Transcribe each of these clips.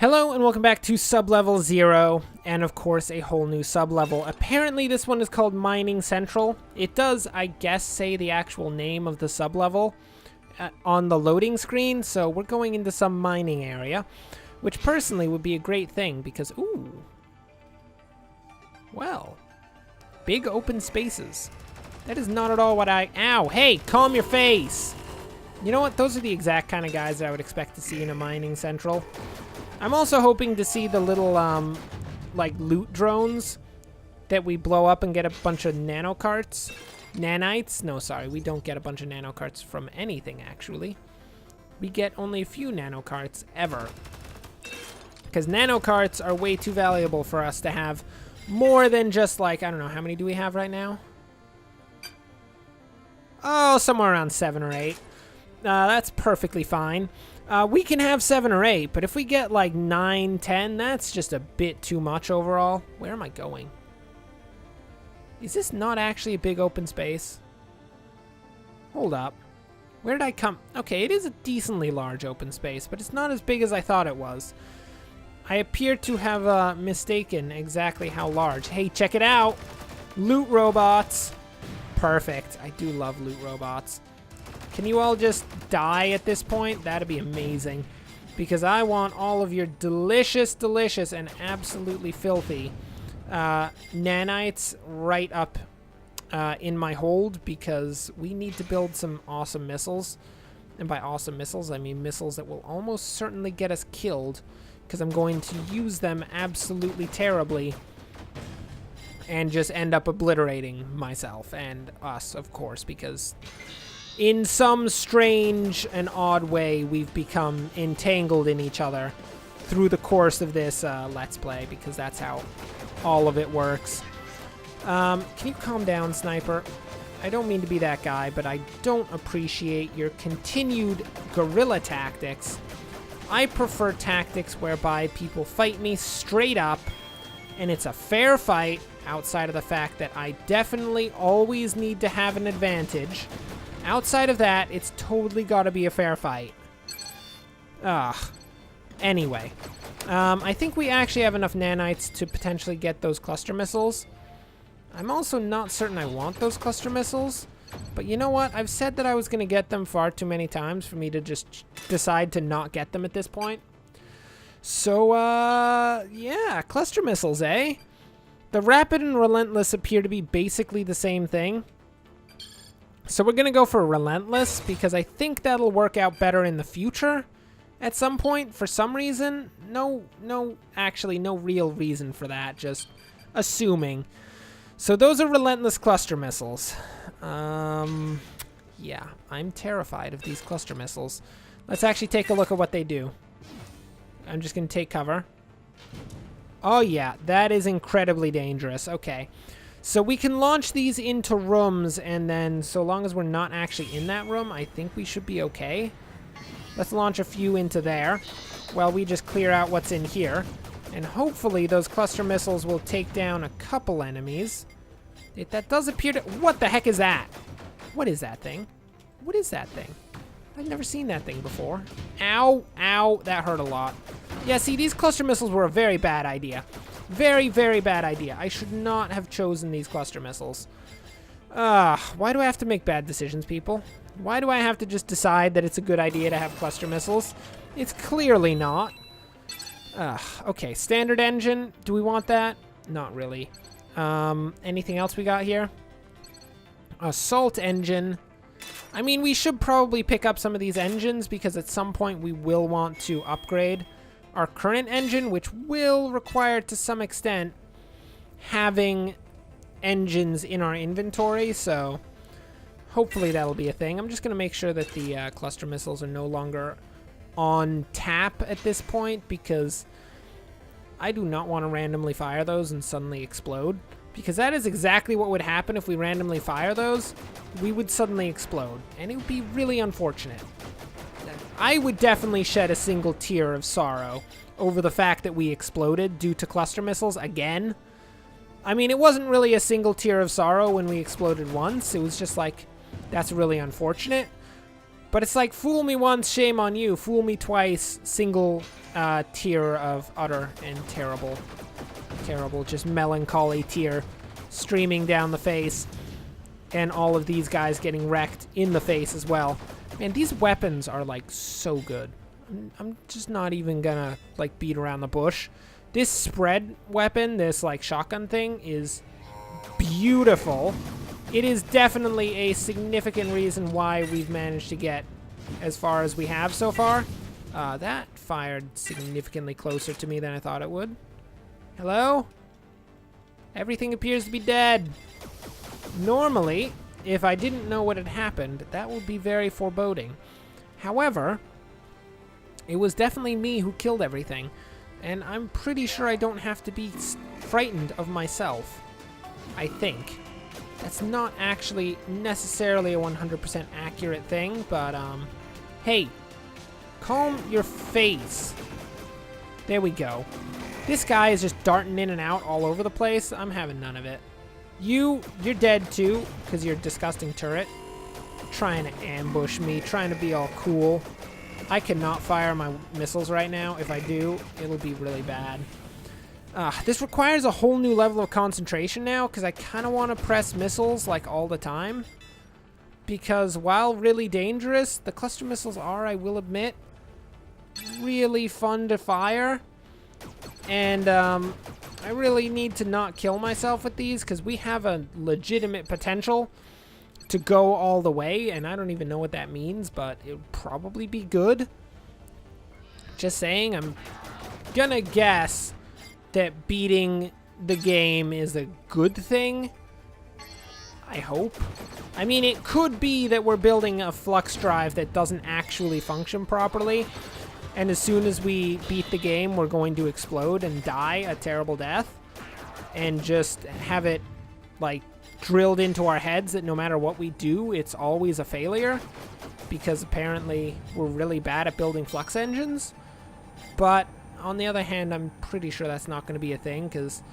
Hello and welcome back to Sublevel 0, and of course a whole new sublevel. Apparently this one is called Mining Central. It does, I guess, say the actual name of the sublevel on the loading screen, so we're going into some mining area, which personally would be a great thing because, ooh, well, big open spaces. That is not at all what ow, hey, calm your face! You know what, those are the exact kind of guys that I would expect to see in a Mining Central. I'm also hoping to see the little, like, loot drones that we blow up and get a bunch of nanocarts. Nanites? No, sorry, we don't get a bunch of nanocarts from anything, actually. We get only a few nanocarts ever. Because nanocarts are way too valuable for us to have more than just, like, I don't know, how many do we have right now? Oh, somewhere around 7 or 8. That's perfectly fine. We can have 7 or 8, but if we get like 9, 10, that's just a bit too much overall. Where am I going? Is this not actually a big open space? Hold up. Where did I come? Okay, it is a decently large open space, but it's not as big as I thought it was. I appear to have mistaken exactly how large. Hey, check it out! Loot robots! Perfect. I do love loot robots. Can you all just die at this point? That'd be amazing. Because I want all of your delicious, delicious, and absolutely filthy nanites right up in my hold, because we need to build some awesome missiles. And by awesome missiles, I mean missiles that will almost certainly get us killed, because I'm going to use them absolutely terribly and just end up obliterating myself and us, of course, because in some strange and odd way, we've become entangled in each other through the course of this Let's Play, because that's how all of it works. Can you calm down, Sniper? I don't mean to be that guy, but I don't appreciate your continued guerrilla tactics. I prefer tactics whereby people fight me straight up, and it's a fair fight, outside of the fact that I definitely always need to have an advantage. Outside of that, it's totally got to be a fair fight. Ugh. Anyway. I think we actually have enough nanites to potentially get those cluster missiles. I'm also not certain I want those cluster missiles. But you know what? I've said that I was going to get them far too many times for me to just decide to not get them at this point. So, yeah. Cluster missiles, eh? The rapid and relentless appear to be basically the same thing. So we're going to go for relentless, because I think that'll work out better in the future at some point for some reason. Actually, no real reason for that, just assuming. So those are relentless cluster missiles. Yeah, I'm terrified of these cluster missiles. Let's actually take a look at what they do. I'm just going to take cover. Oh yeah, that is incredibly dangerous. Okay. So we can launch these into rooms, and then so long as we're not actually in that room, I think we should be okay. Let's launch a few into there while we just clear out what's in here. And hopefully those cluster missiles will take down a couple enemies. That does appear to... What the heck is that? What is that thing? What is that thing? I've never seen that thing before. Ow, ow, that hurt a lot. Yeah, see, these cluster missiles were a very bad idea. Very, very bad idea. I should not have chosen these cluster missiles. Why do I have to make bad decisions, people? Why do I have to just decide that it's a good idea to have cluster missiles? It's clearly not. Okay, standard engine. Do we want that? Not really. Anything else we got here? Assault engine. I mean, we should probably pick up some of these engines, because at some point we will want to upgrade our current engine, which will require, to some extent, having engines in our inventory, so hopefully that'll be a thing. I'm just going to make sure that the cluster missiles are no longer on tap at this point, because I do not want to randomly fire those and suddenly explode, because that is exactly what would happen if we randomly fire those. We would suddenly explode, and it would be really unfortunate. I would definitely shed a single tear of sorrow over the fact that we exploded due to cluster missiles again. I mean, it wasn't really a single tear of sorrow when we exploded once. It was just like, that's really unfortunate. But it's like, fool me once, shame on you. Fool me twice, single tear of utter and terrible, just melancholy tear streaming down the face. And all of these guys getting wrecked in the face as well. Man, these weapons are, like, so good. I'm just not even gonna, like, beat around the bush. This spread weapon, this, like, shotgun thing is beautiful. It is definitely a significant reason why we've managed to get as far as we have so far. That fired significantly closer to me than I thought it would. Hello? Everything appears to be dead. Normally, if I didn't know what had happened, that would be very foreboding. However, it was definitely me who killed everything, and I'm pretty sure I don't have to be frightened of myself. I think. That's not actually necessarily a 100% accurate thing, but, hey, calm your face. There we go. This guy is just darting in and out all over the place. I'm having none of it. You're dead too, because you're a disgusting turret. Trying to ambush me, trying to be all cool. I cannot fire my missiles right now. If I do, it'll be really bad. This requires a whole new level of concentration now, because I kind of want to press missiles like all the time. Because while really dangerous, the cluster missiles are, I will admit, really fun to fire. And I really need to not kill myself with these, because we have a legitimate potential to go all the way, and I don't even know what that means, but it would probably be good. Just saying, I'm gonna guess that beating the game is a good thing. I hope. I mean, it could be that we're building a flux drive that doesn't actually function properly, and as soon as we beat the game, we're going to explode and die a terrible death, and just have it, like, drilled into our heads that no matter what we do, it's always a failure, because apparently we're really bad at building flux engines. But on the other hand, I'm pretty sure that's not going to be a thing, because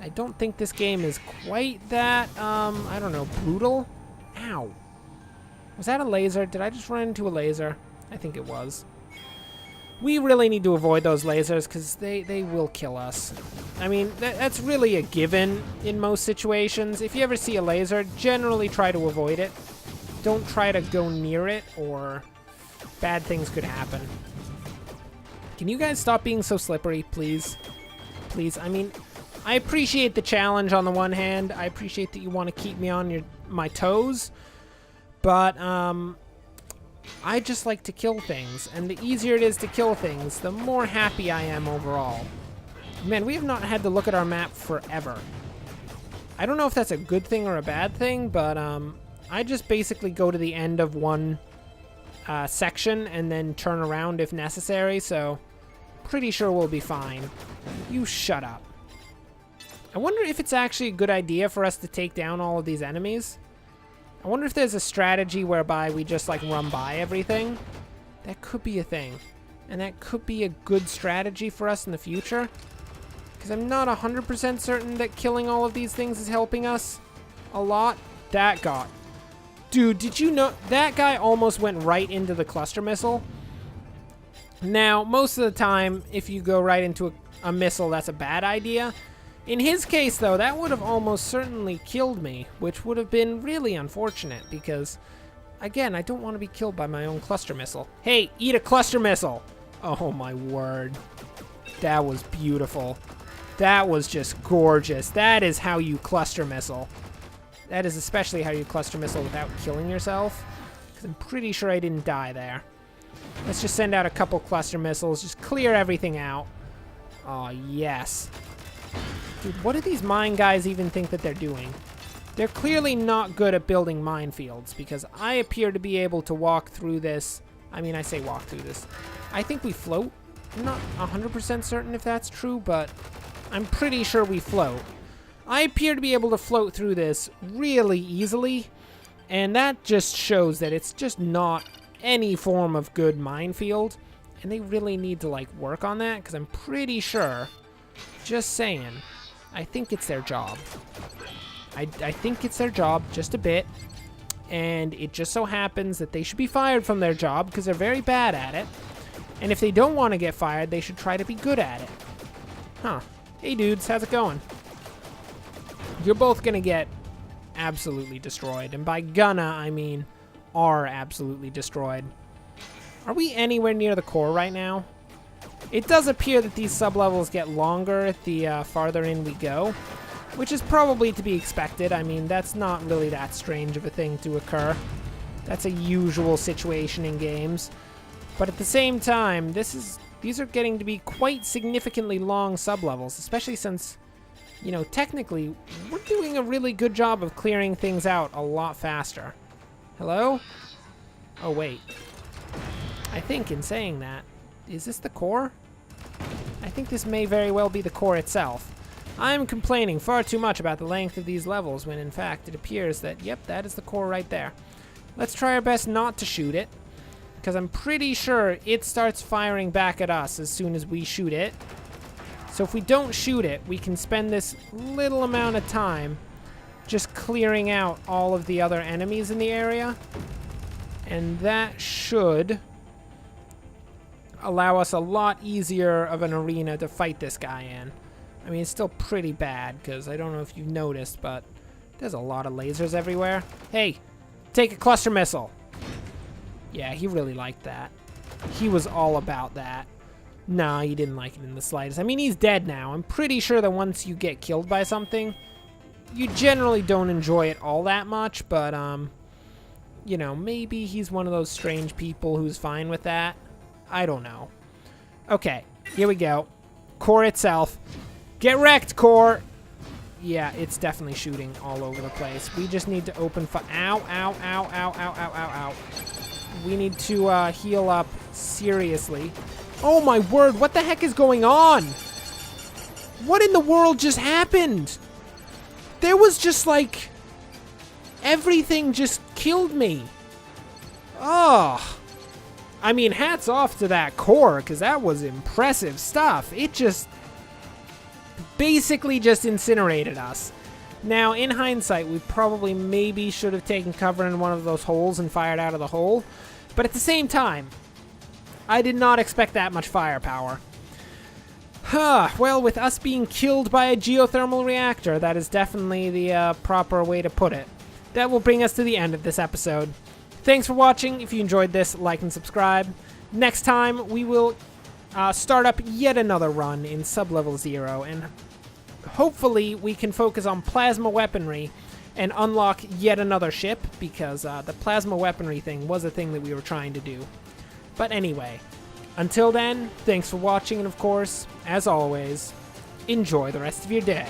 I don't think this game is quite that, I don't know, brutal. Ow. Was that a laser? Did I just run into a laser? I think it was. We really need to avoid those lasers, because they will kill us. I mean, that's really a given in most situations. If you ever see a laser, generally try to avoid it. Don't try to go near it, or bad things could happen. Can you guys stop being so slippery, please? Please, I mean, I appreciate the challenge on the one hand. I appreciate that you want to keep me on my toes. But, I just like to kill things, and the easier it is to kill things, the more happy I am overall. Man, we have not had to look at our map forever. I don't know if that's a good thing or a bad thing, but I just basically go to the end of one section and then turn around if necessary, so pretty sure we'll be fine. You shut up. I wonder if it's actually a good idea for us to take down all of these enemies. I wonder if there's a strategy whereby we just, like, run by everything. That could be a thing. And that could be a good strategy for us in the future. Because I'm not 100% certain that killing all of these things is helping us a lot. That got... Dude, did you know... That guy almost went right into the cluster missile. Now, most of the time, if you go right into a missile, that's a bad idea. In his case, though, that would have almost certainly killed me, which would have been really unfortunate because, again, I don't want to be killed by my own cluster missile. Hey, eat a cluster missile! Oh, my word. That was beautiful. That was just gorgeous. That is how you cluster missile. That is especially how you cluster missile without killing yourself, because I'm pretty sure I didn't die there. Let's just send out a couple cluster missiles, just clear everything out. Oh, yes. Dude, what do these mine guys even think that they're doing? They're clearly not good at building minefields, because I appear to be able to walk through this. I mean, I say walk through this. I think we float. I'm not 100% certain if that's true, but I'm pretty sure we float. I appear to be able to float through this really easily, and that just shows that it's just not any form of good minefield, and they really need to, like, work on that, because I'm pretty sure, just saying, I think it's their job. I think it's their job just a bit. and it just so happens that they should be fired from their job because they're very bad at it. And if they don't want to get fired, they should try to be good at it. Huh. Hey dudes, how's it going? You're both gonna get absolutely destroyed. And by gonna, I mean are absolutely destroyed. Are we anywhere near the core right now? It does appear that these sublevels get longer the farther in we go, which is probably to be expected. I mean, that's not really that strange of a thing to occur. That's a usual situation in games. But at the same time, these are getting to be quite significantly long sublevels, especially since, you know, technically, we're doing a really good job of clearing things out a lot faster. Hello? Oh, wait. I think in saying that, is this the core? I think this may very well be the core itself. I'm complaining far too much about the length of these levels when in fact it appears that, yep, that is the core right there. Let's try our best not to shoot it, because I'm pretty sure it starts firing back at us as soon as we shoot it. So if we don't shoot it, we can spend this little amount of time just clearing out all of the other enemies in the area. And that should allow us a lot easier of an arena to fight this guy in. I mean, it's still pretty bad, because I don't know if you've noticed, but there's a lot of lasers everywhere. Hey, take a cluster missile. Yeah, he really liked that. He was all about that. Nah, he didn't like it in the slightest. I mean, he's dead now. I'm pretty sure that once you get killed by something, you generally don't enjoy it all that much, but, you know, maybe he's one of those strange people who's fine with that. I don't know. Okay, here we go. Core itself. Get wrecked, core! Yeah, it's definitely shooting all over the place. We just need to open fire. Ow, ow, ow, ow, ow, ow, ow, ow. We need to heal up seriously. Oh my word, what the heck is going on? What in the world just happened? There was just like... everything just killed me. Oh. I mean, hats off to that core, because that was impressive stuff. It just basically just incinerated us. Now, in hindsight, we probably maybe should have taken cover in one of those holes and fired out of the hole. But at the same time, I did not expect that much firepower. Well, with us being killed by a geothermal reactor, that is definitely the proper way to put it. That will bring us to the end of this episode. Thanks for watching. If you enjoyed this, like and subscribe. Next time, we will start up yet another run in Sublevel 0, and hopefully we can focus on plasma weaponry and unlock yet another ship, because the plasma weaponry thing was a thing that we were trying to do. But anyway, until then, thanks for watching, and of course, as always, enjoy the rest of your day.